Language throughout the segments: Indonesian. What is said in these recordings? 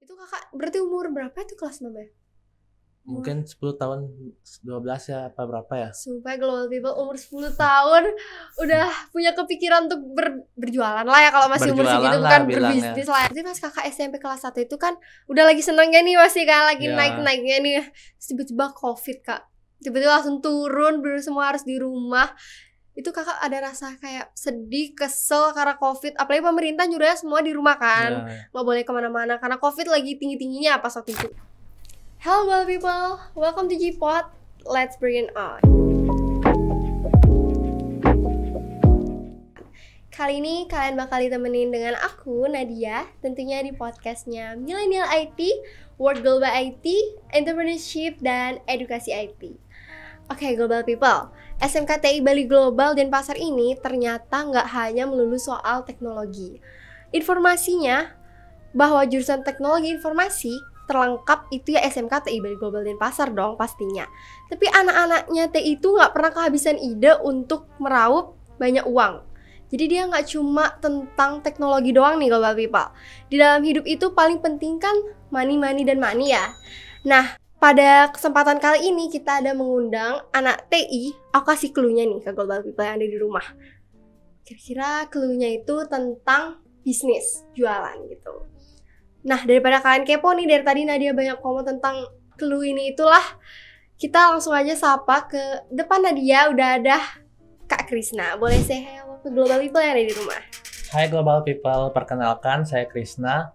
Itu kakak berarti umur berapa itu kelas 6 ya? Mungkin 10 tahun, 12 ya, apa berapa ya? Sumpah global people umur 10 tahun udah punya kepikiran untuk berjualan lah ya, kalau masih umur Berjualan segitu lah bukan bilangnya. berbisnis lah. Jadi pas kakak SMP kelas 1 itu kan udah lagi senangnya nih, masih kan lagi Ya. naik-naiknya nih. Terus tiba-tiba COVID kak, tiba-tiba langsung turun, bener semua harus di rumah. Itu kakak ada rasa kayak sedih, kesel karena COVID. Apalagi pemerintah nyuruhnya semua di rumah kan, Ya. nggak boleh kemana-mana karena COVID lagi tinggi-tingginya pas waktu itu. Hello global people, welcome to G-Pod. Let's bring it on. Kali ini kalian bakal ditemenin dengan aku, Nadia, tentunya di podcastnya Millennial IT, World Global IT, Entrepreneurship, dan Edukasi IT. Oke, global people, SMKTI Bali Global dan Pasar ini ternyata nggak hanya melulu soal teknologi. Informasinya bahwa jurusan teknologi informasi terlengkap itu ya SMK TI Bali Global dan Pasar dong pastinya. Tapi anak-anaknya TI itu nggak pernah kehabisan ide untuk meraup banyak uang. Jadi dia nggak cuma tentang teknologi doang nih global people. Di dalam hidup itu paling penting kan money dan money ya. Nah, pada kesempatan kali ini kita ada mengundang anak TI. Aku kasih clue-nya nih ke global people yang ada di rumah. Kira-kira clue-nya itu tentang bisnis, jualan gitu. Nah, daripada kalian kepo nih, dari tadi Nadia banyak komen tentang clue ini itulah, kita langsung aja sapa ke depan Nadia. Udah ada Kak Krisna. Boleh say hello ke global people yang ada di rumah. Hai global people, perkenalkan saya Krisna.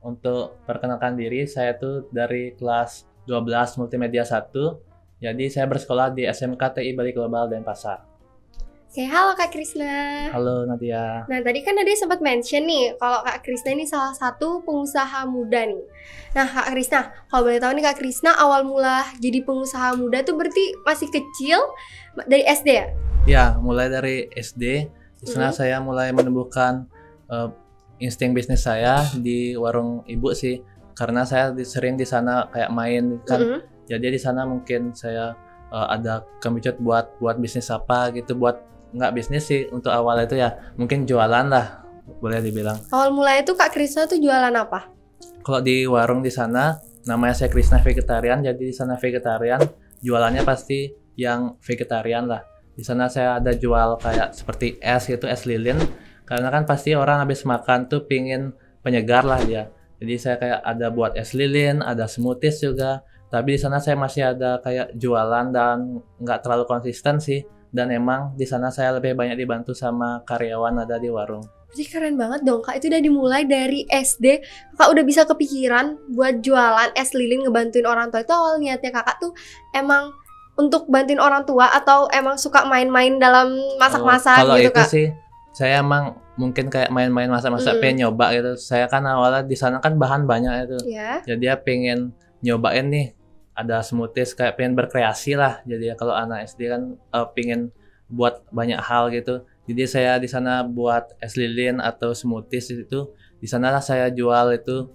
Untuk perkenalkan diri, saya tuh dari kelas 12 Multimedia 1. Jadi saya bersekolah di SMK TI Bali Global dan Pasar. Oke, halo Kak Krisna. Halo Nadia. Nah, tadi kan Nadia sempat mention nih kalau Kak Krisna ini salah satu pengusaha muda nih. Nah, Kak Krisna, kalau boleh tahu nih Kak Krisna awal mula jadi pengusaha muda tuh berarti masih kecil dari SD ya? Ya, mulai dari SD. Di sana saya mulai menumbuhkan insting bisnis saya di warung ibu sih. Karena saya sering di sana kayak main kan. Jadi di sana mungkin saya ada kepicut buat bisnis apa gitu, buat nggak bisnis sih untuk awal itu ya, mungkin jualan lah boleh dibilang. Awal mulai itu Kak Krisna tuh jualan apa? Kalau di warung di sana namanya saya Krisna Vegetarian, jadi di sana vegetarian, jualannya pasti yang vegetarian lah. Di sana saya ada jual kayak seperti es gitu, es lilin, karena kan pasti orang habis makan tuh pingin penyegar lah dia. Jadi saya kayak ada buat es lilin, ada smoothies juga. Tapi di sana saya masih ada kayak jualan dan nggak terlalu konsisten sih. Dan emang di sana saya lebih banyak dibantu sama karyawan ada di warung. Jadi keren banget dong Kak, itu udah dimulai dari SD. Kakak udah bisa kepikiran buat jualan es lilin, ngebantuin orang tua. Itu awal niatnya kakak tuh emang untuk bantuin orang tua atau emang suka main-main dalam masak-masak kalau gitu itu Kak? sih saya emang mungkin kayak main-main masak-masak, pengen nyoba gitu. Saya kan awalnya di sana kan bahan banyak itu. Ya. Jadi ya pengen nyobain nih, ada smoothies, kayak pengen berkreasi lah. Jadi ya kalau anak SD kan pengen buat banyak hal gitu. Jadi saya di sana buat es lilin atau smoothies itu. Di sana lah saya jual itu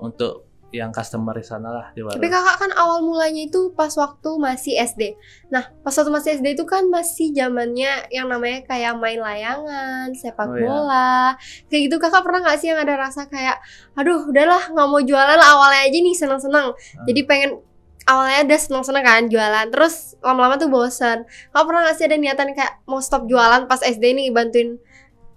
untuk yang customer di sana lah di warung. Tapi kakak kan awal mulanya itu pas waktu masih SD. Nah, pas waktu masih SD itu kan masih zamannya yang namanya kayak main layangan, sepak bola. Kayak gitu kakak pernah gak sih yang ada rasa kayak, aduh udahlah nggak mau jualan lah, awalnya aja nih seneng-seneng. Jadi pengen awalnya udah seneng-seneng kan jualan, terus lama-lama tuh bosen. Kakak pernah gak sih ada niatan kayak mau stop jualan pas SD nih bantuin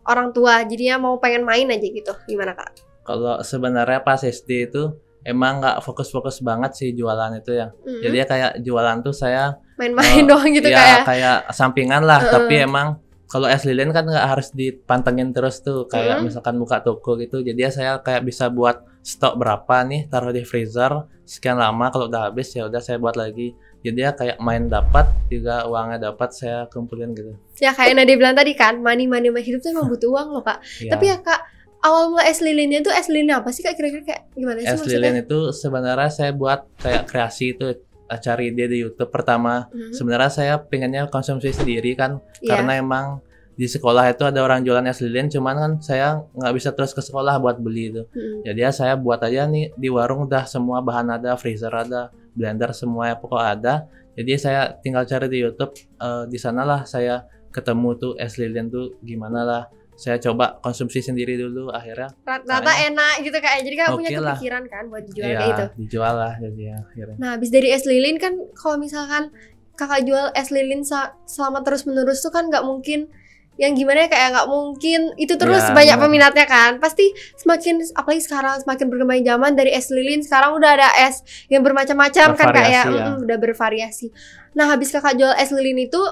orang tua, jadinya mau pengen main aja gitu? Gimana kak? Kalau sebenarnya pas SD itu emang nggak fokus-fokus banget sih jualan itu ya. Jadi ya kayak jualan tuh saya main-main doang gitu ya, kayak sampingan lah. Tapi emang kalau es lilin kan nggak harus dipantengin terus tuh, kayak misalkan buka toko gitu. Jadi ya saya kayak bisa buat stok berapa nih, taruh di freezer sekian lama, kalau udah habis ya udah saya buat lagi. Jadi ya kayak main dapat juga, uangnya dapat, saya kumpulin gitu. Ya kayak Nadia bilang tadi kan, money hidup tuh emang butuh uang loh kak. Tapi ya kak, awal mula es lilinnya tuh es lilin apa sih kak, kira-kira kayak gimana sih es maksudnya? Lilin itu sebenarnya saya buat kayak kreasi itu, cari ide di YouTube pertama. Sebenarnya saya pengennya konsumsi sendiri kan, karena emang di sekolah itu ada orang jualan es lilin, cuman kan saya nggak bisa terus ke sekolah buat beli itu. Jadi ya saya buat aja nih di warung, udah semua bahan ada, freezer ada, blender semua ya pokok ada. Jadi saya tinggal cari di YouTube, di sanalah saya ketemu tuh es lilin tuh gimana lah. saya coba konsumsi sendiri dulu, akhirnya Rata-rata enak gitu Kak. Jadi Kakak punya Oke lah. kepikiran kan buat dijual ya kayak itu. dijual lah jadi akhirnya. Nah, habis dari es lilin kan kalau misalkan Kakak jual es lilin selama terus-menerus tuh kan nggak mungkin yang gimana ya, kayak nggak mungkin itu terus Ya, banyak benar. peminatnya kan. Pasti semakin, apalagi sekarang semakin berkembang zaman, dari es lilin sekarang udah ada es yang bermacam-macam kan Kak ya. Bervariasi ya. Udah bervariasi. Nah, habis Kakak jual es lilin itu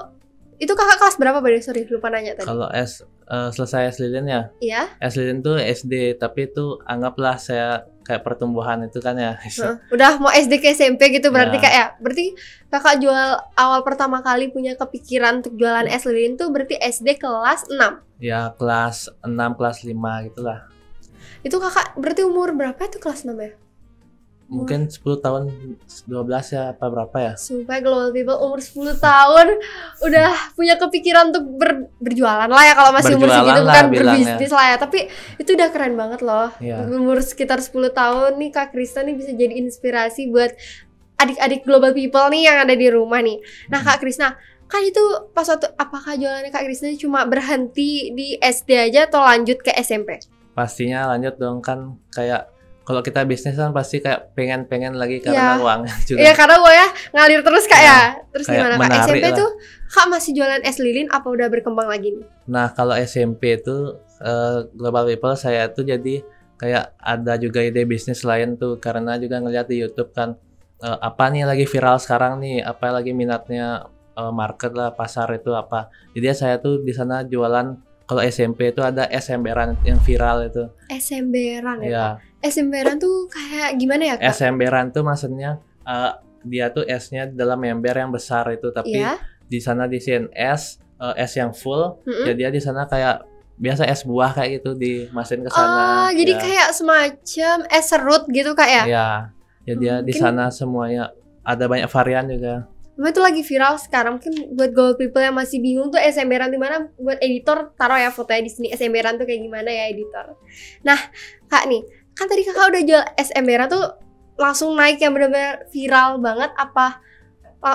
Kakak kelas berapa Bade? Sorry, lupa nanya tadi. Kalau selesai es lilin ya, Iya. es lilin tuh SD, tapi itu anggaplah saya kayak pertumbuhan itu kan ya. Udah mau SD ke SMP gitu berarti Ya. Kak ya. Berarti Kakak jual awal pertama kali punya kepikiran untuk jualan es lilin tuh berarti SD kelas 6. Ya kelas 6, kelas 5 gitulah. Itu Kakak berarti umur berapa tuh kelas 6 ya? Mungkin 10 tahun, 12 ya apa berapa ya? Supaya global people umur 10 tahun udah punya kepikiran untuk berjualan lah ya, kalau masih umur Berjualan segitu lah bukan bilangnya. berbisnis lah ya. Tapi itu udah keren banget loh. Iya. Umur sekitar 10 tahun nih Kak Krista nih bisa jadi inspirasi buat adik-adik global people nih yang ada di rumah nih. Nah Kak Krista, kan itu pas waktu, apakah jualannya Kak Krista cuma berhenti di SD aja atau lanjut ke SMP? Pastinya lanjut dong, kan kayak kalau kita bisnis kan pasti kayak pengen lagi karena Iya. uang juga. Iya karena gue ya ngalir terus Kak ya. Terus kayak gimana Kak? menarik SMP lah. tuh Kak masih jualan es lilin apa udah berkembang lagi nih? Nah kalau SMP itu Global People saya tuh jadi kayak ada juga ide bisnis lain tuh, karena juga ngeliat di YouTube kan apa nih lagi viral sekarang nih, apa lagi minatnya market lah, pasar itu apa. Jadi saya tuh di sana jualan. Kalau SMP itu ada es emberan yang viral itu. Es emberan ya? Ya, Es emberan tuh kayak gimana ya Kak? es emberan tuh maksudnya dia tuh esnya dalam ember yang besar itu, tapi Iya. di sana diisiin es yang full. Mm-mm. Jadi dia di sana kayak biasa es buah kayak gitu dimasukin ke Oh, sana. jadi Ya. kayak semacam es serut gitu Kak ya? Ya, jadi dia di Mungkin- sana semuanya ada banyak varian juga. Memang itu lagi viral sekarang. Mungkin buat global people yang masih bingung tuh es emberan di mana, buat editor taruh ya fotonya di sini, es emberan tuh kayak gimana ya editor. Nah, Kak nih, kan tadi Kakak udah jual es emberan tuh langsung naik yang benar-benar viral banget, apa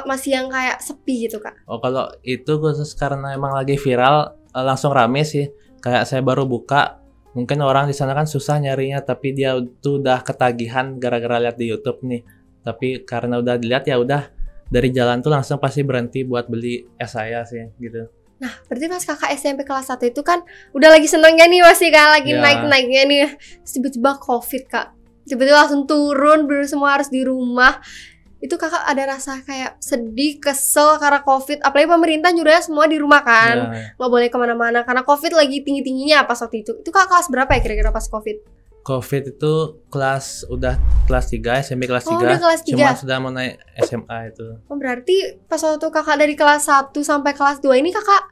masih yang kayak sepi gitu Kak? Oh, kalau itu khusus karena emang lagi viral langsung rame sih. Kayak saya baru buka, mungkin orang di sana kan susah nyarinya, tapi dia tuh udah ketagihan gara-gara lihat di YouTube nih. Tapi karena udah dilihat ya udah, dari jalan tuh langsung pasti berhenti buat beli es saya sih gitu. Nah, berarti pas Kakak SMP kelas 1 itu kan udah lagi senengnya nih, masih kan lagi Ya. naik-naiknya nih. Terus tiba-tiba COVID Kak. Tiba-tiba langsung turun, bener semua harus di rumah. Itu Kakak ada rasa kayak sedih, kesel karena COVID. Apalagi pemerintah nyuruhnya semua di rumah kan. Ya, Nggak boleh kemana-mana karena COVID lagi tinggi-tingginya pas waktu itu. Itu Kakak kelas berapa ya kira-kira pas COVID? COVID itu udah kelas 3, SMP kelas 3. Oh, udah kelas 3. Cuma sudah mau naik SMA itu. Oh, berarti pas waktu Kakak dari kelas 1 sampai kelas 2 ini Kakak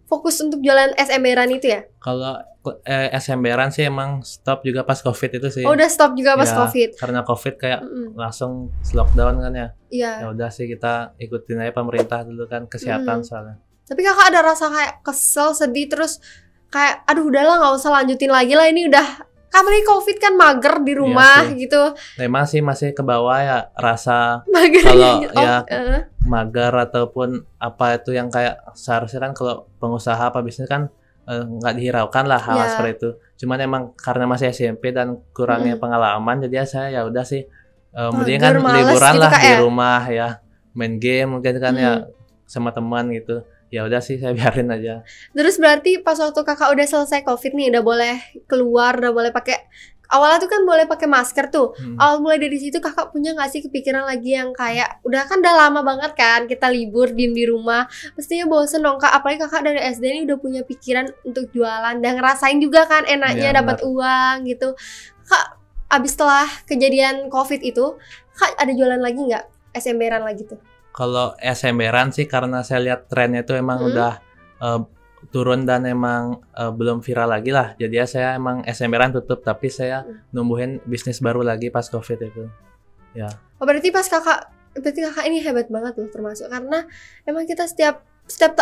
fokus untuk jualan es emberan itu ya? Kalau es emberan sih emang stop juga pas COVID itu sih. Oh, udah stop juga pas Ya, COVID. Karena COVID kayak Mm-mm. langsung lockdown kan ya. Iya. Ya udah sih kita ikutin aja pemerintah dulu kan, kesehatan soalnya. Tapi Kakak ada rasa kayak kesel, sedih, terus kayak aduh udahlah nggak usah lanjutin lagi lah, ini udah apalagi COVID kan mager di rumah sih. gitu. Memang sih masih ke bawah ya rasa Mager Kalau gitu. ya mager ataupun apa itu yang kayak seharusnya kan kalau pengusaha apa bisnis kan nggak dihiraukan lah hal Ya. seperti itu. Cuman emang karena masih SMP dan kurangnya pengalaman, jadi saya ya udah sih mending kan Mager, males liburan gitu, lah Kak, di ya? rumah ya, main game mungkin kan ya sama teman gitu. Ya udah sih saya biarin aja. Terus berarti pas waktu Kakak udah selesai COVID nih, udah boleh keluar, udah boleh pakai, awalnya tuh kan boleh pakai masker tuh. Awal mulai dari situ Kakak punya nggak sih kepikiran lagi yang kayak udah kan udah lama banget kan kita libur diem di rumah, pastinya bosen dong Kak. Apalagi Kakak dari SD ini udah punya pikiran untuk jualan dan ngerasain juga kan enaknya Iya, dapat uang gitu. Kak, abis setelah kejadian COVID itu Kak ada jualan lagi nggak es emberan lagi tuh? Kalau es emberan sih karena saya lihat trennya itu emang udah turun dan emang belum viral lagi lah. Jadi ya saya emang es emberan tutup, tapi saya numbuhin bisnis baru lagi pas COVID itu. Ya. Oh, berarti Kakak ini hebat banget loh termasuk, karena emang kita setiap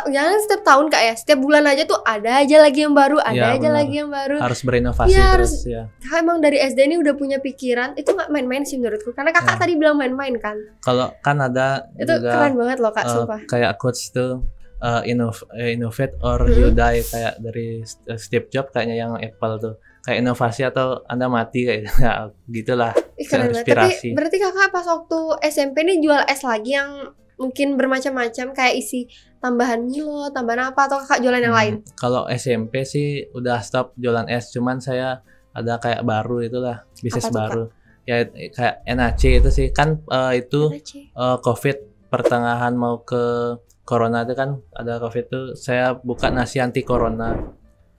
jangan setiap tahun Kak ya, setiap bulan aja tuh ada aja lagi yang baru, ada Ya, aja benar. lagi yang baru. Harus berinovasi Iya, terus ya. Kakak emang dari SD ini udah punya pikiran, itu nggak main-main sih menurutku, karena Kakak Ya. tadi bilang main-main kan. Kalau kan ada Itu juga keren banget loh Kak, sumpah. kayak quotes tuh innovate or you die, kayak dari Steve Jobs kayaknya yang Apple tuh, kayak inovasi atau Anda mati kayak ya, gitulah. Keren banget. Tapi berarti kakak pas waktu SMP nih jual es lagi yang mungkin bermacam-macam, kayak isi tambahan Milo, tambahan apa, atau kakak jualan yang lain? Kalau SMP sih udah stop jualan es, cuman saya ada kayak baru itulah, bisnis baru. Ya kayak NAC itu sih kan itu COVID pertengahan mau ke Corona itu kan ada COVID tuh, saya buka nasi anti Corona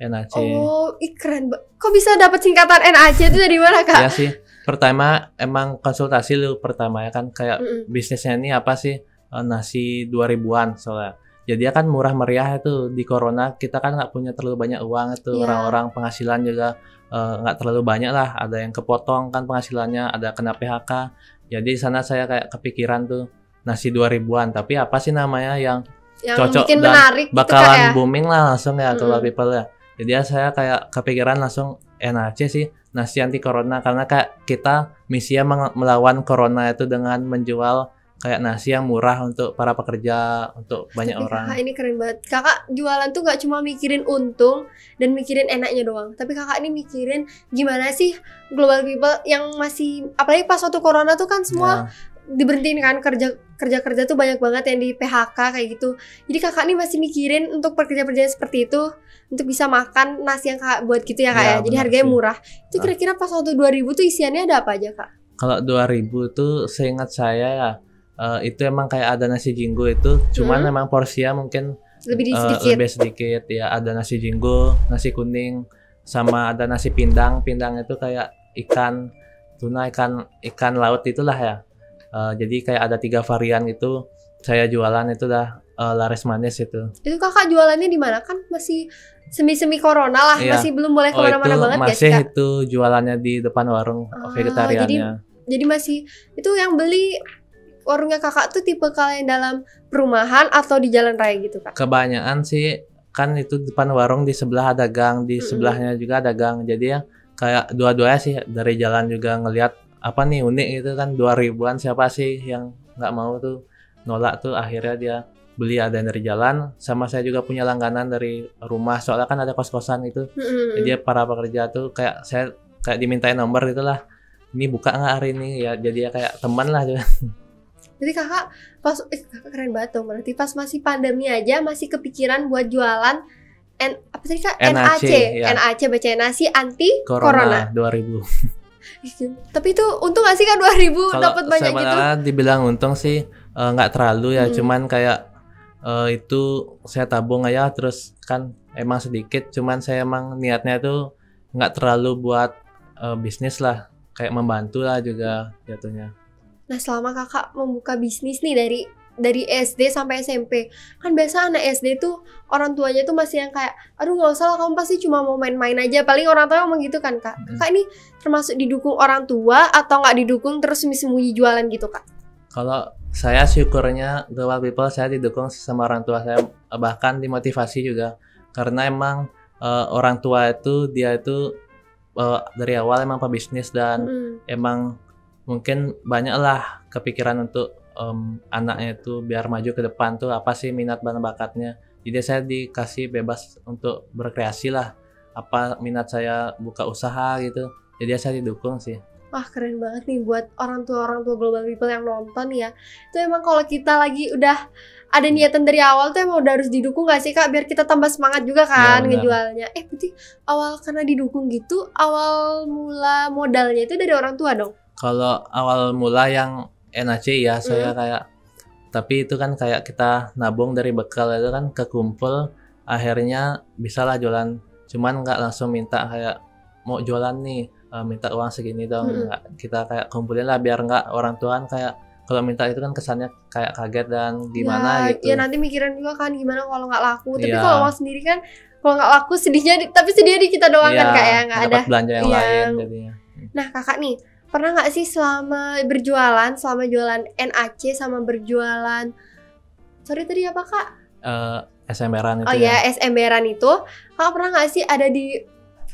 NAC. Oh, keren. Kok bisa dapat singkatan NAC itu dari mana, Kak? Ya sih, pertama emang konsultasi lu pertama ya kan, kayak bisnisnya ini apa sih, nasi 2000-an soalnya. Jadi ya kan murah meriah itu di Corona, kita kan nggak punya terlalu banyak uang itu, orang-orang penghasilan juga nggak terlalu banyak lah, ada yang kepotong kan penghasilannya, ada kena PHK. Jadi di sana saya kayak kepikiran tuh nasi 2000-an, tapi apa sih namanya yang cocok dan menarik bakalan gitu, ya? Booming lah langsung ya Global People ya. Jadi ya saya kayak kepikiran langsung NAC sih, nasi anti Corona, karena kayak kita misinya melawan Corona itu dengan menjual kayak nasi yang murah untuk para pekerja, untuk banyak orang. Kakak ini keren banget. Kakak jualan tuh gak cuma mikirin untung dan mikirin enaknya doang, tapi kakak ini mikirin gimana sih Global People yang masih, apalagi pas waktu Corona tuh kan semua diberhentiin kan, kerja tuh banyak banget yang di PHK kayak gitu. Jadi kakak nih masih mikirin untuk pekerja-pekerja seperti itu untuk bisa makan nasi yang kakak buat gitu ya kak ya. Jadi harganya murah. Itu kira-kira pas waktu 2000 tuh isiannya ada apa aja kak? Kalau 2000 tuh seingat saya ya itu emang kayak ada nasi jinggo itu, cuman memang porsinya mungkin lebih sedikit ya. Ada nasi jinggo, nasi kuning, sama ada nasi pindang. Pindang itu kayak ikan tuna, ikan laut itulah ya. Jadi kayak ada 3 varian itu saya jualan, itu dah laris manis itu. Itu kakak jualannya di mana? Kan masih semi Corona lah, masih belum boleh kemana-mana banget masih ya, Kak? Itu jualannya di depan warung vegetariannya. Jadi masih itu yang beli warungnya kakak tuh tipe kalian dalam perumahan atau di jalan raya gitu kak? Kebanyakan sih kan itu depan warung, di sebelah ada gang, di sebelahnya juga ada gang. Jadi ya kayak dua-duanya sih, dari jalan juga ngelihat apa nih unik gitu kan, 2000-an siapa sih yang nggak mau tuh, nolak tuh, akhirnya dia beli. Ada yang dari jalan, sama saya juga punya langganan dari rumah, soalnya kan ada kos-kosan gitu. Jadi para pekerja tuh kayak saya kayak dimintain nomor gitulah, ini buka nggak hari ini ya, jadi ya kayak teman lah juga. Jadi kakak pas kakak keren banget dong, berarti pas masih pandemi aja masih kepikiran buat jualan apa tadi kak? NAC ya. NAC baca nasi anti Corona 2000. Tapi itu untung gak sih kan 2000 dapat banyak gitu? Kalau dibilang untung sih nggak terlalu ya, cuman kayak itu saya tabung aja, terus kan emang sedikit, cuman saya emang niatnya tuh nggak terlalu buat bisnis lah, kayak membantu lah juga jatuhnya. Nah selama kakak membuka bisnis nih dari SD sampai SMP, kan biasa anak SD tuh orang tuanya tuh masih yang kayak, aduh nggak usah lah, kamu pasti cuma mau main-main aja, paling orang tua ngomong gitu kan kak. Kakak ini termasuk didukung orang tua atau nggak didukung terus sembunyi jualan gitu kak? Kalau saya syukurnya Global People saya didukung sama orang tua saya, bahkan dimotivasi juga, karena emang orang tua itu dia itu dari awal emang pebisnis dan emang mungkin banyaklah kepikiran untuk anaknya itu biar maju ke depan tuh apa sih minat dan bakatnya. Jadi saya dikasih bebas untuk berkreasi lah, apa minat saya buka usaha gitu. Jadi saya didukung sih. Wah keren banget nih buat orang tua Global People yang nonton ya. Itu emang kalau kita lagi udah ada niatan dari awal tuh emang udah harus didukung gak sih kak, biar kita tambah semangat juga kan ngejualnya. Berarti awal karena didukung gitu, awal mula modalnya itu dari orang tua dong? Kalau awal mula yang NAC ya saya kayak, tapi itu kan kayak kita nabung dari bekal itu kan kekumpul, akhirnya bisalah jualan. Cuman nggak langsung minta kayak mau jualan nih, minta uang segini dong. Nggak, kita kayak kumpulin lah biar nggak orang tua kan kayak kalau minta itu kan kesannya kayak kaget dan gimana gitu. Ya nanti mikirin juga kan gimana kalau nggak laku. Tapi kalau uang sendiri kan kalau nggak laku sedihnya, tapi sedihnya di kita doang kan kak ya, nggak ada belanja yang lain jadinya. Nah kakak nih, pernah nggak sih selama jualan NAC sama berjualan tadi apa kak? SMR-an itu. Oh ya, SMR-an itu kakak pernah nggak sih ada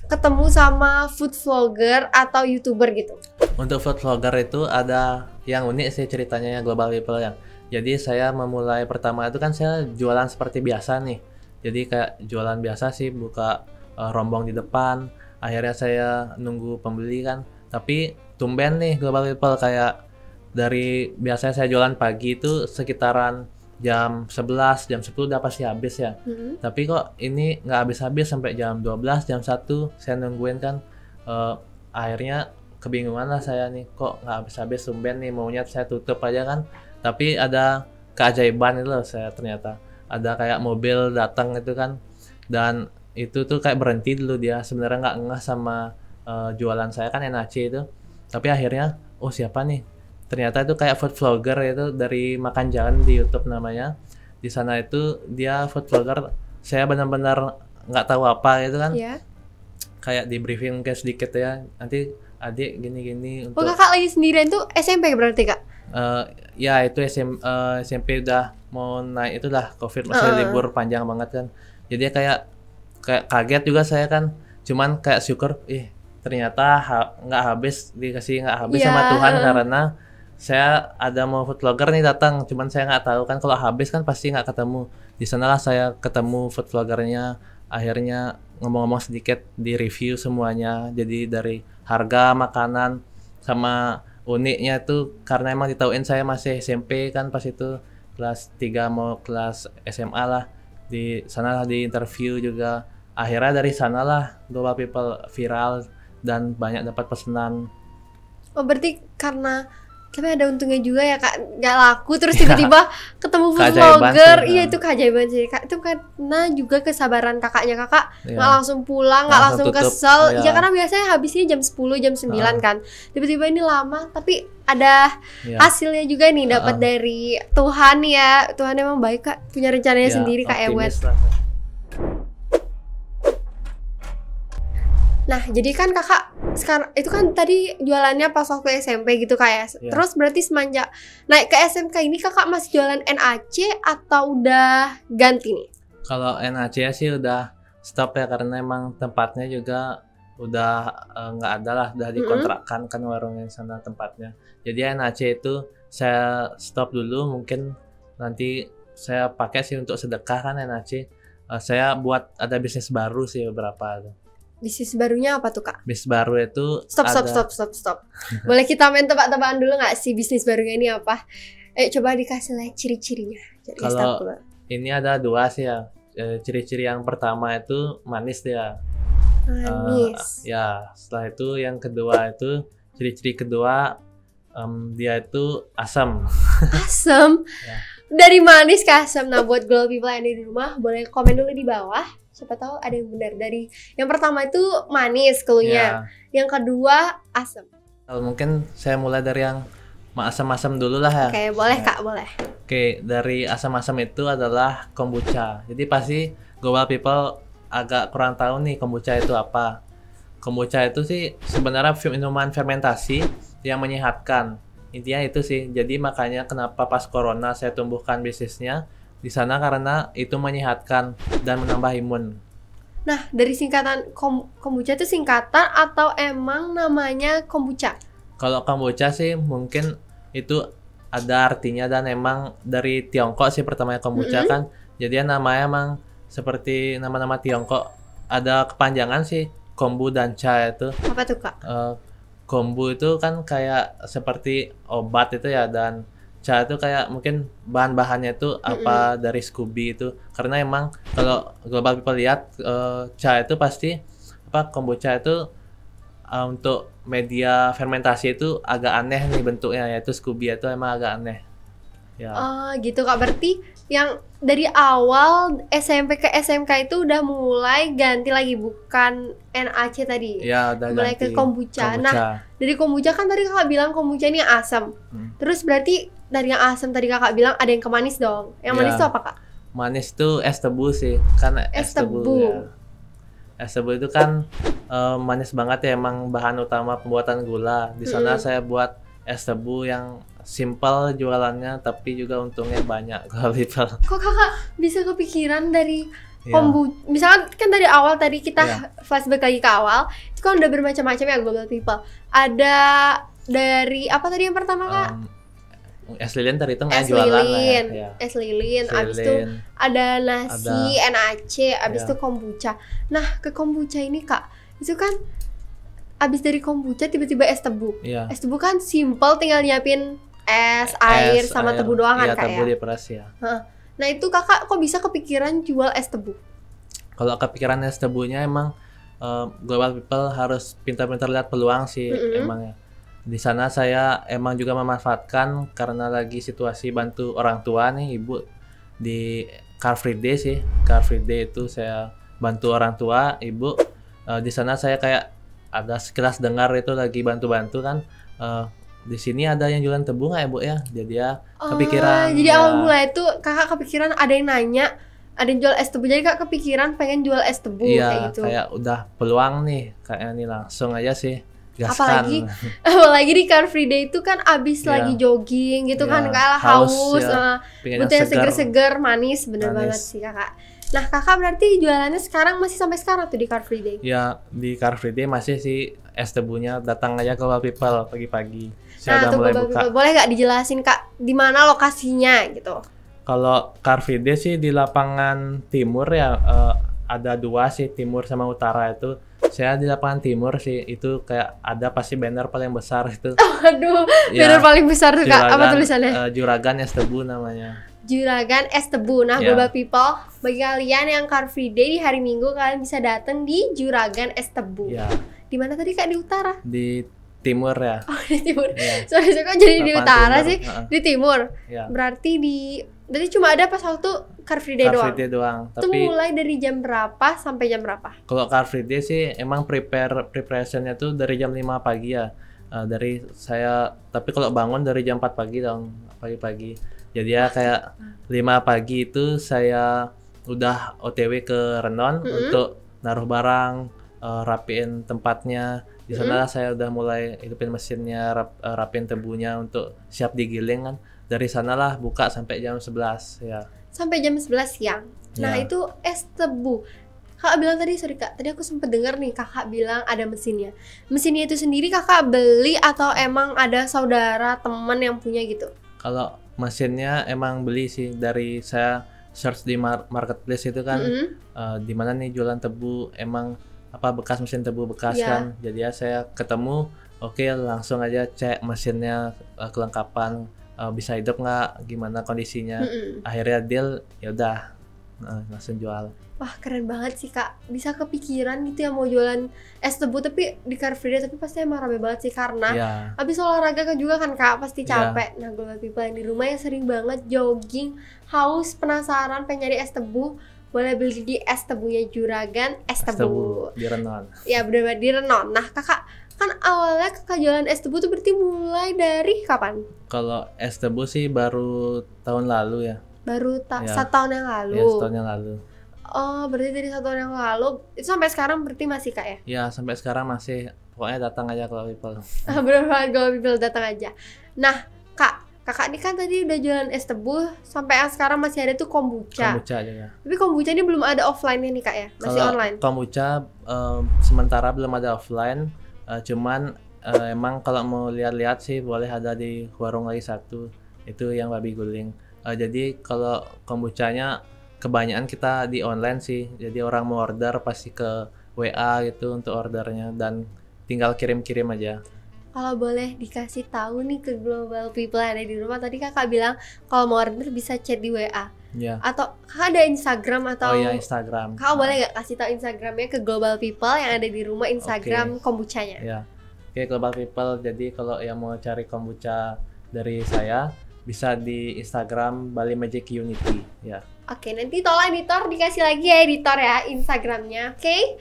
ketemu sama food vlogger atau YouTuber gitu? Untuk food vlogger itu ada yang unik sih ceritanya ya Global People yang. Jadi saya memulai pertama itu kan saya jualan seperti biasa nih. Jadi kayak jualan biasa sih, buka rombong di depan. Akhirnya saya nunggu pembeli kan. Tapi tumben nih Global People, kayak dari biasanya saya jualan pagi itu sekitaran jam 11, jam 10 udah pasti habis ya. Tapi kok ini nggak habis-habis sampai jam 12, jam 1 saya nungguin kan. Akhirnya kebingungan lah saya nih, kok nggak habis-habis, tumben nih, maunya saya tutup aja kan. Tapi ada keajaiban itu loh, saya ternyata ada kayak mobil datang itu kan, dan itu tuh kayak berhenti dulu, dia sebenarnya nggak ngeh sama jualan saya kan NAC itu. Tapi akhirnya oh siapa nih, ternyata itu kayak food vlogger itu dari Makan Jalan di YouTube namanya. Di sana itu dia food vlogger, saya benar-benar nggak tahu apa itu kan. Kayak di briefing kayak sedikit ya, nanti adik gini-gini untuk. Oh, kakak lagi sendirian tuh SMP berarti kak? Ya itu SMP udah mau naik, itu dah COVID, masih libur panjang banget kan. Jadi kayak kaget juga saya kan, cuman kayak syukur ternyata nggak habis, dikasih nggak habis sama Tuhan, karena saya ada mau food vlogger nih datang, cuman saya nggak tahu kan kalau habis kan pasti nggak ketemu. Di sanalah saya ketemu food vloggernya, akhirnya ngomong-ngomong sedikit, di review semuanya. Jadi dari harga makanan sama uniknya itu karena emang ditauin saya masih SMP kan, pas itu kelas 3 mau kelas SMA lah. Di sanalah di interview juga. Akhirnya dari sanalah Global People viral dan banyak dapat pesanan. Oh, berarti karena tapi ada untungnya juga ya kak, nggak laku terus tiba-tiba ketemu food vlogger. Iya, itu keajaiban sih kak. Itu karena juga kesabaran kakaknya, kakak nggak langsung pulang, nggak langsung kesel. Ya karena biasanya habisnya jam 10, jam 9 kan. Tiba-tiba ini lama, tapi ada hasilnya juga nih, dapat dari Tuhan ya. Tuhan emang baik kak, punya rencananya sendiri kak Ewet. Nah, jadi kan kakak sekarang itu kan tadi jualannya pas waktu SMP gitu kak ya. Terus berarti semenjak naik ke SMK ini kakak masih jualan NAC atau udah ganti nih? Kalau NAC sih udah stop ya, karena emang tempatnya juga udah nggak ada lah, udah dikontrakkan kan warungnya sana tempatnya. Jadi NAC itu saya stop dulu, mungkin nanti saya pakai sih untuk sedekah kan NAC. Saya buat ada bisnis baru sih beberapa tuh. Bisnis barunya apa tuh kak? Bisnis baru itu Stop. Boleh kita main tebak-tebakan dulu nggak sih bisnis barunya ini apa? Coba dikasih lihat ciri-cirinya. Kalau ini ada 2 sih ya. Ciri-ciri yang pertama itu manis dia. Manis. Ya, setelah itu yang kedua itu ciri-ciri kedua dia itu asam. Asam? Dari manis ke asam. Nah, buat Global People yang ada di rumah boleh komen dulu di bawah. Siapa tahu ada yang benar. Dari yang pertama itu manis keluarnya, yang kedua asam. Kalau mungkin saya mulai dari yang asam-asam dulu lah ya. Oke, boleh kak, boleh. Oke, dari asam-asam itu adalah kombucha. Jadi pasti Global People agak kurang tahu nih kombucha itu apa. Kombucha itu sih sebenarnya minuman fermentasi yang menyehatkan. Intinya itu sih. Jadi makanya kenapa pas corona saya tumbuhkan bisnisnya di sana, karena itu menyehatkan dan menambah imun. Nah, dari singkatan kombucha itu singkatan atau emang namanya kombucha? Kalau kombucha sih mungkin itu ada artinya, dan emang dari Tiongkok sih pertamanya kombucha kan. Jadi namanya emang seperti nama-nama Tiongkok. Ada kepanjangan sih, kombu dan cha itu. Apa tuh kak? Kombu itu kan kayak seperti obat itu ya, dan cha itu kayak mungkin bahan-bahannya itu apa dari Scooby itu. Karena emang kalau Global People lihat cha itu pasti kombucha itu untuk media fermentasi itu agak aneh nih bentuknya, yaitu Scooby itu emang agak aneh. Ya. Oh gitu kak, berarti yang dari awal SMP ke SMK itu udah mulai ganti lagi, bukan NAC tadi. Ya, udah mulai ganti ke kombucha. Nah, dari kombucha kan tadi kakak bilang kombucha ini asam. Terus berarti dari yang asam tadi kakak bilang ada yang kemanis dong. Yang manis itu apa kak? Manis tuh es tebu sih, kan es tebu. Ya. Es tebu itu kan manis banget ya, emang bahan utama pembuatan gula. Di sana saya buat es tebu yang simple jualannya, tapi juga untungnya banyak. Kok kakak bisa kepikiran dari misalkan kan dari awal tadi kita flashback lagi ke awal, itu kan udah bermacam-macam ya Global People. Ada dari apa tadi yang pertama kak? es lilin terhitung Es jualan lah lilin, ya. es lilin, Es abis itu lilin. ada nasi, NaC, abis Ya. itu kombucha. Nah, ke kombucha ini Kak, itu kan abis dari kombucha tiba-tiba es tebu. Iya. Es tebu kan simple, tinggal nyiapin es, air, sama air. tebu doang kan Iya, Kak tebu ya. diperas ya. Nah itu Kakak kok bisa kepikiran jual es tebu? Kalau kepikiran es tebunya emang global people harus pintar-pintar lihat peluang sih emangnya. Di sana saya emang juga memanfaatkan karena lagi situasi bantu orang tua nih, ibu di Car Free Day sih. Car Free Day itu saya bantu orang tua, ibu. Di sana saya kayak ada sekilas dengar itu lagi bantu-bantu kan. Di sini ada yang jualan tebu nggak ya Bu ya? Jadi ya kepikiran. Jadi ya. awal mulai itu Kakak kepikiran ada yang nanya, ada yang jual es tebu, jadi Kak kepikiran pengen jual es tebu Iya, kayak gitu. kayak udah peluang nih, kayaknya nih langsung aja sih gaskan. Apalagi di Car Free Day itu kan abis Iya. lagi jogging gitu Iya, kan, kalah haus, haus, ya. Pengen butuh yang segar. seger-seger, manis, bener Manis. banget sih Kakak. Nah Kakak berarti jualannya sekarang masih sampai sekarang tuh di Car Free Day? Ya di Car Free Day masih sih es tebunya, datang aja ke Global People pagi-pagi. Saya Nah udah tuh mulai Global buka. People, boleh nggak dijelasin Kak di mana lokasinya gitu? Kalau Car Free Day sih di lapangan timur ya, ada dua sih, timur sama utara itu. Saya di lapangan timur sih, itu kayak ada pasti banner paling besar itu. Aduh, Ya, banner paling besar tuh Kak, apa tulisannya? Juragan es tebu namanya. Juragan es tebu. Nah, Ya. Global People, bagi kalian yang Car Free Day di hari Minggu, kalian bisa datang di Juragan es tebu. Ya, Di mana tadi Kak? Di utara? di timur ya. Oh, di timur. Ya. Sorry, kok jadi di Lapangan utara timur, sih? heeh. Di timur. Ya. Berarti cuma ada pas waktu Car Free Day Car doang. Free Day doang. Itu Tapi mulai dari jam berapa sampai jam berapa? kalau Car Free Day sih emang preparationnya tuh dari jam 5 pagi ya. Tapi kalau bangun dari jam 4 pagi dong, pagi-pagi. Jadi ya kayak 5 pagi itu saya udah OTW ke Renon untuk naruh barang, rapiin tempatnya. Di sana saya udah mulai hidupin mesinnya, rapiin tebunya untuk siap digiling kan. Dari sanalah buka sampai jam 11 ya. Sampai jam 11 siang. Nah, Ya. itu es tebu. Kakak bilang tadi, sorry Kak, tadi aku sempet dengar nih Kakak bilang ada mesinnya. Mesinnya itu sendiri Kakak beli atau emang ada saudara, teman yang punya gitu? Kalau mesinnya emang beli sih, dari saya search di marketplace itu kan, di mana nih jualan tebu, emang apa bekas mesin tebu bekas Iya. kan. Jadi ya saya ketemu, oke langsung aja cek mesinnya, kelengkapan, bisa hidup nggak, gimana kondisinya. Akhirnya deal, ya udah langsung jual. Wah, keren banget sih Kak. Bisa kepikiran gitu ya mau jualan es tebu tapi di Car Free Day, tapi pasti emang rame banget sih karena Ya, habis olahraga kan juga kan Kak, pasti Iya. capek. Nah, Global People yang di rumah yang sering banget jogging, haus, penasaran, pengen nyari es tebu, boleh beli di es tebunya Juragan es es tebu. tebu di Renon. Ya benar-benar di Renon. Nah Kakak, kan awalnya Kakak jualan es tebu tuh berarti mulai dari kapan? Kalau es tebu sih baru tahun lalu ya. Baru Ya. 1 tahun yang lalu. Ya, setahun yang lalu. Oh, berarti dari 1 tahun yang lalu itu sampai sekarang berarti masih Kak ya? Ya, sampai sekarang masih, pokoknya datang aja kalau people. Bener banget, Global People datang aja. Nah Kakak ini kan tadi udah jualan es tebu, sampai yang sekarang masih ada tuh kombucha. Kombucha juga. Tapi kombucha ini belum ada offline-nya nih Kak ya? Masih Kalau online? kombucha sementara belum ada offline, cuman emang kalau mau lihat-lihat sih boleh ada di warung lagi satu, itu yang babi guling. Jadi kalau kombuchanya kebanyakan kita di online sih, jadi orang mau order pasti ke WA gitu untuk ordernya dan tinggal kirim-kirim aja. Kalau boleh dikasih tahu nih ke Global People yang ada di rumah, tadi Kakak bilang kalau mau order bisa chat di WA. Ya. Atau Kakak ada Instagram atau Oh iya, Instagram. Kakak boleh nggak kasih tahu Instagramnya ke Global People yang ada di rumah, Instagram kombuchanya? Ya. Oke, Global People. Jadi kalau yang mau cari kombucha dari saya bisa di Instagram Bali Magic Unity ya. Oke, nanti tolong editor dikasih lagi ya editor ya Instagramnya. Oke,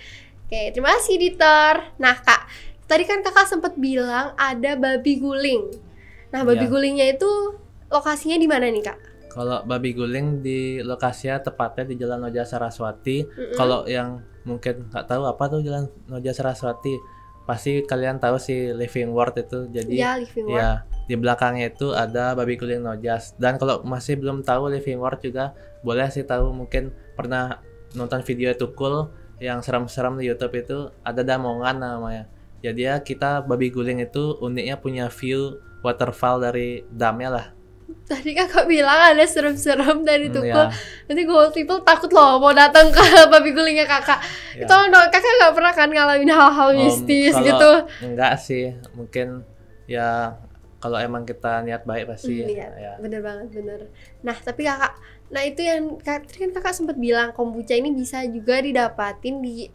terima kasih editor. Nah Kak, tadi kan Kakak sempat bilang ada babi guling. Nah, babi Iya. gulingnya itu lokasinya di mana nih Kak? Kalau babi guling di lokasinya tepatnya di Jalan Noja Saraswati. Kalau yang mungkin nggak tahu apa tuh Jalan Noja Saraswati, pasti kalian tahu sih Living World itu. Jadi Ya, Living World. ya di belakangnya itu ada babi guling Nojas. Dan kalau masih belum tahu Living World juga boleh sih tahu, mungkin pernah nonton video itu cool yang serem-serem di YouTube itu, ada Damongan namanya. Jadi ya kita babi guling itu uniknya punya view waterfall dari damnya lah. Tadi kakak bilang ada serem-serem dari tukul. Ya. Nanti Global People takut loh mau datang ke babi gulingnya kakak. Ya. Tolong dong, kakak nggak pernah kan ngalamin hal-hal mistis Kalau gitu? enggak sih, mungkin ya kalau emang kita niat baik pasti ya. Bener banget, bener. Nah tapi kakak, nah itu yang tadi kan kakak sempat bilang kombucha ini bisa juga didapatin di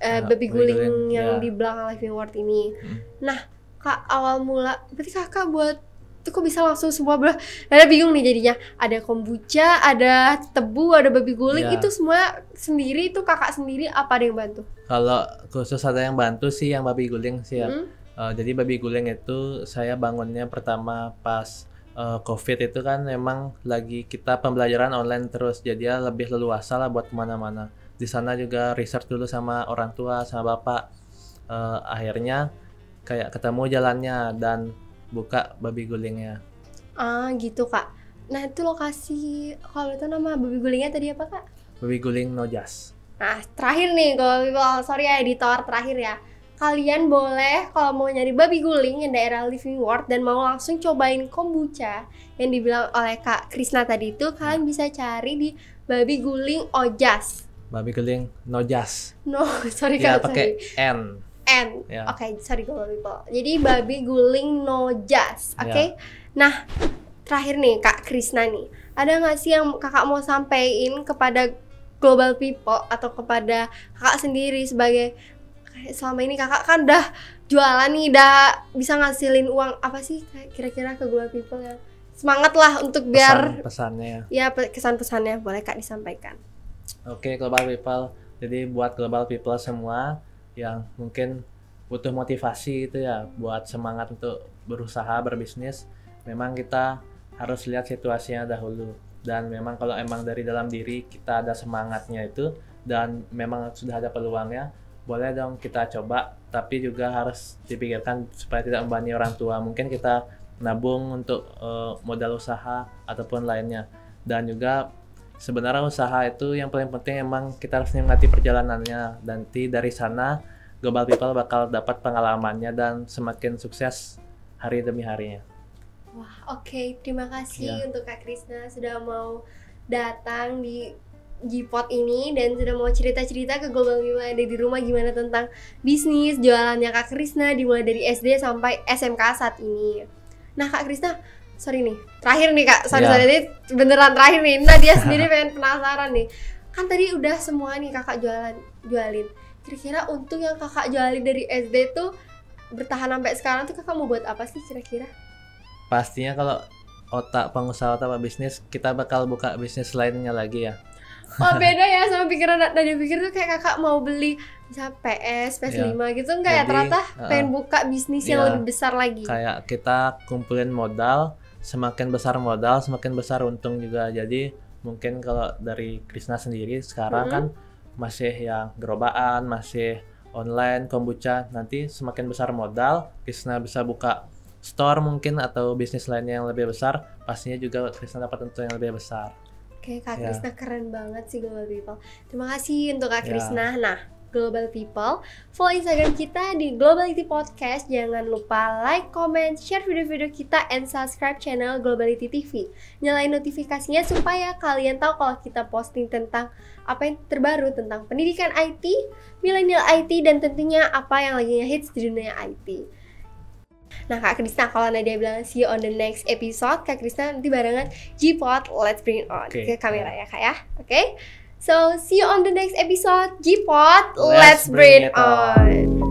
babi guling yang di belakang Living World ini. Nah kak, awal mula berarti kakak buat itu kok bisa langsung semua ada bingung nih jadinya, ada kombucha, ada tebu, ada babi guling, itu semua sendiri, itu kakak sendiri apa ada yang bantu? Kalau khusus ada yang bantu sih yang babi guling sih ya. Jadi babi guling itu saya bangunnya pertama pas COVID itu kan memang lagi kita pembelajaran online terus, jadi ya lebih leluasa lah buat kemana-mana. Di sana juga research dulu sama orang tua sama bapak, akhirnya kayak ketemu jalannya dan buka babi gulingnya. Gitu kak. Nah itu lokasi, kalau itu nama babi gulingnya tadi apa kak? Babi guling Nojas. Nah terakhir nih, kalau sorry ya editor, terakhir ya, kalian boleh kalau mau nyari babi guling yang daerah Living World dan mau langsung cobain kombucha yang dibilang oleh Kak Krisna tadi itu, kalian bisa cari di babi guling Ojas. Babi guling Nojas. No, sorry ya, kak, pakai N. Ya. Oke, sorry Global People. Jadi babi guling Nojas, oke? Nah, terakhir nih Kak Krisna nih, ada nggak sih yang kakak mau sampaikan kepada Global People atau kepada kakak sendiri sebagai selama ini kakak kan udah jualan nih, udah bisa ngasilin uang, apa sih kira-kira ke Global People yang semangat lah untuk biar pesannya ya kesan-pesannya boleh kak disampaikan. Oke, Global People. Jadi buat Global People semua yang mungkin butuh motivasi itu ya buat semangat untuk berusaha berbisnis, memang kita harus lihat situasinya dahulu, dan memang kalau emang dari dalam diri kita ada semangatnya itu dan memang sudah ada peluangnya, boleh dong kita coba, tapi juga harus dipikirkan supaya tidak membebani orang tua. Mungkin kita nabung untuk modal usaha ataupun lainnya, dan juga sebenarnya usaha itu yang paling penting emang kita harus menikmati perjalanannya, dan nanti dari sana Global People bakal dapat pengalamannya dan semakin sukses hari demi harinya. Wah, oke. Terima kasih untuk Kak Krisna sudah mau datang di G-Pod ini dan sudah mau cerita-cerita ke Global People yang ada di rumah gimana tentang bisnis jualannya Kak Krisna dimulai dari SD sampai SMK saat ini. Nah Kak Krisna, sorry nih, terakhir nih Kak, sorry ini beneran terakhir nih. Nah dia sendiri pengen penasaran nih, kan tadi udah semua nih kakak jualin. Kira-kira untung yang kakak jualin dari SD tuh bertahan sampai sekarang tuh kakak mau buat apa sih kira-kira? Pastinya kalau otak pengusaha atau bisnis, kita bakal buka bisnis lainnya lagi ya. Oh beda ya sama pikiran Nadia pikir tuh kayak kakak mau beli misalnya PS5 gitu, enggak ya, ternyata pengen buka bisnis yang lebih besar lagi. Kayak kita kumpulin modal, semakin besar modal semakin besar untung juga. Jadi mungkin kalau dari Krisna sendiri sekarang kan masih yang gerobaan, masih online kombucha, nanti semakin besar modal Krisna bisa buka store mungkin atau bisnis lainnya yang lebih besar, pastinya juga Krisna dapat untung yang lebih besar. Oke, Kak Krisna keren banget sih Global People. Terima kasih untuk Kak Krisna. Nah, Global People, follow Instagram kita di Globality Podcast. Jangan lupa like, comment, share video-video kita, and subscribe channel Globality TV. Nyalain notifikasinya supaya kalian tahu kalau kita posting tentang apa yang terbaru tentang pendidikan IT, millennial IT, dan tentunya apa yang lagi ngehits di dunia IT. Nah Kak Krisna, kalau Nadia bilang see you on the next episode, Kak Krisna nanti barengan G-Pod, let's bring it on ke kamera ya Kak ya. Oke? So see you on the next episode G-Pod, let's bring it on.